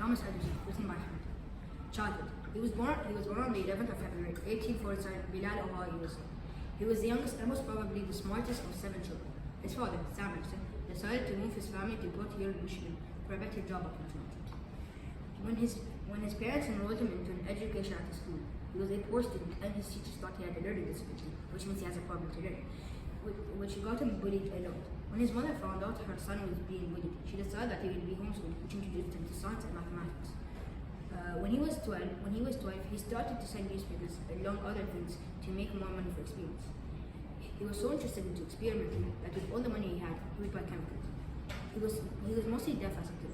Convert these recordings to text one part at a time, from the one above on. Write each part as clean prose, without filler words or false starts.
Thomas Edison, written by Ahmad. Childhood. He was born on the 11th of February, 1847, Bilal, Ohio, USA. He was the youngest and most probably the smartest of 7 children. His father, Sam Edison, decided to move his family to Port Huron, Michigan for a better job opportunity. When his parents enrolled him into an education at the school, he was a poor student and his teachers thought he had a learning disability, which means he has a problem to learn, which got him bullied a lot. When his mother found out her son was being bullied, she decided that he would be homeschooled, which introduced him to science and mathematics. When he was 12, he started to sell newspapers along other things to make more money for experience. He was so interested into experimenting that with all the money he had, he would buy chemicals. He was mostly deaf as a kid.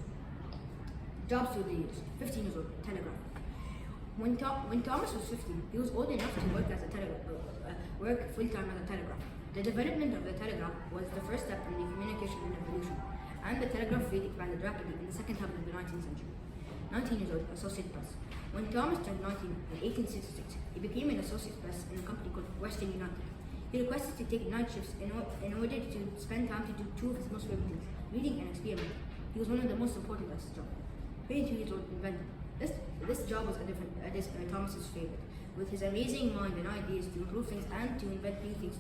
Jobs through the years. 15 years old, telegraph. When Thomas was 15, he was old enough to work full-time as a telegraph. The development of the telegraph was the first step in the communication revolution, and the telegraph field expanded rapidly in the second half of the 19th century. 19 years old, Associate Press. When Thomas turned 19 in 1866, he became an Associate Press in a company called Western United. He requested to take night shifts in order to spend time to do 2 of his most favorite things, reading and experimenting. He was one of the most supportive of his job. 22 years old, inventor. This job was Thomas's favorite, with his amazing mind and ideas to improve things and to invent new things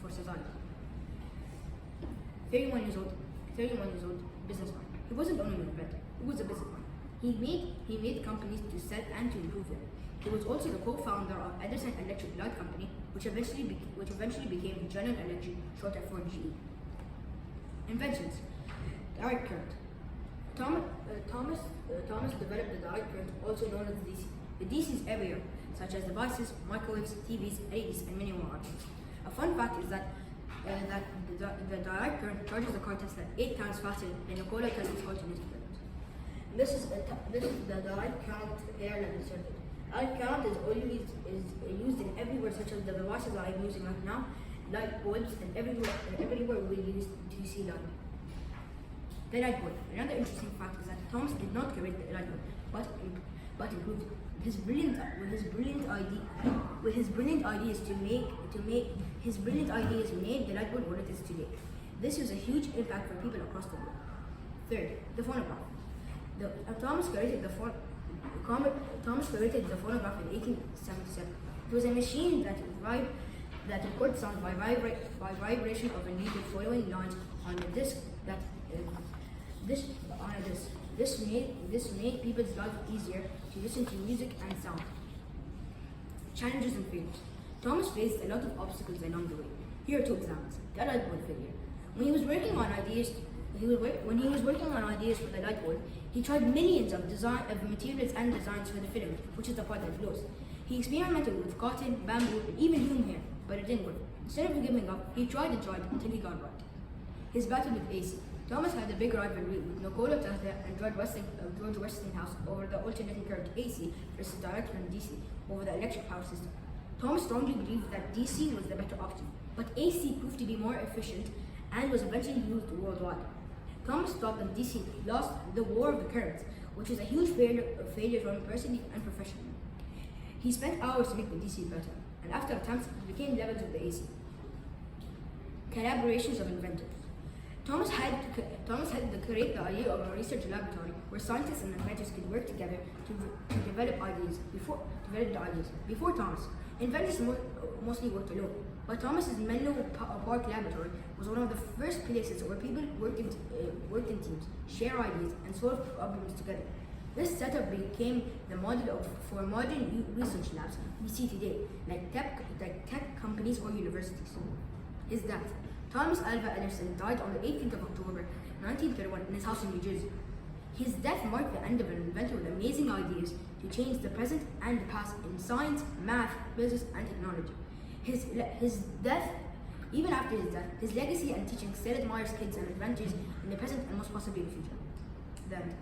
for society. 31 years old, businessman. He wasn't only an inventor, he was a businessman. He made companies to sell and to improve them. He was also the co-founder of Edison Electric Light Company, which eventually became General Electric, short for GE. Inventions. Direct current. Thomas developed the direct current, also known as the DC. The DC is everywhere, such as devices, microwaves, TVs, LEDs, and many more objects. A fun fact is that the direct current charges the car Tesla 8 times faster than Nikola Tesla's alternating current. This is the direct current level circuit. Direct current is used in everywhere, such as the devices I'm using right now, light bulbs, and everywhere we use DC light. The light bulb. Another interesting fact is that Thomas did not create the light bulb, but improved it. With his brilliant ideas made the light bulb what it is today. This was a huge impact for people across the world. Third, the phonograph. Thomas created the phonograph in 1877. It was a machine that records sound by vibration of a needle following lines on a disc This made people's life easier to listen to music and sound. Challenges and failures. Thomas faced a lot of obstacles along the way. Here are 2 examples. The light bulb failure. When he was working on ideas for the light bulb, he tried millions of materials and designs for the filament, which is the part that glows. He experimented with cotton, bamboo, and even human hair, but it didn't work. Instead of giving up, he tried until he got right. His battle with AC. Thomas had a big rivalry with Nikola Tesla and George Westinghouse over the alternating current AC versus direct current DC over the electric power system. Thomas strongly believed that DC was the better option, but AC proved to be more efficient and was eventually used worldwide. Thomas thought that DC lost the war of the currents, which was a huge failure for him personally and professionally. He spent hours to make the DC better, and after attempts, it became levels of the AC. Collaborations of inventors. Thomas had to create the idea of a research laboratory where scientists and inventors could work together to develop ideas. Before Thomas, inventors mostly worked alone, but Thomas's Menlo Park Laboratory was one of the first places where people worked in teams, share ideas, and solve problems together. This setup became the model for modern research labs we see today, like tech companies or universities. His death. Thomas Alva Edison died on the 18th of October 1931 in his house in New Jersey. His death marked the end of an inventor with amazing ideas to change the present and the past in science, math, business, and technology. Even after his death, his legacy and teaching still admires kids and inventors in the present and most possibly the future. The end.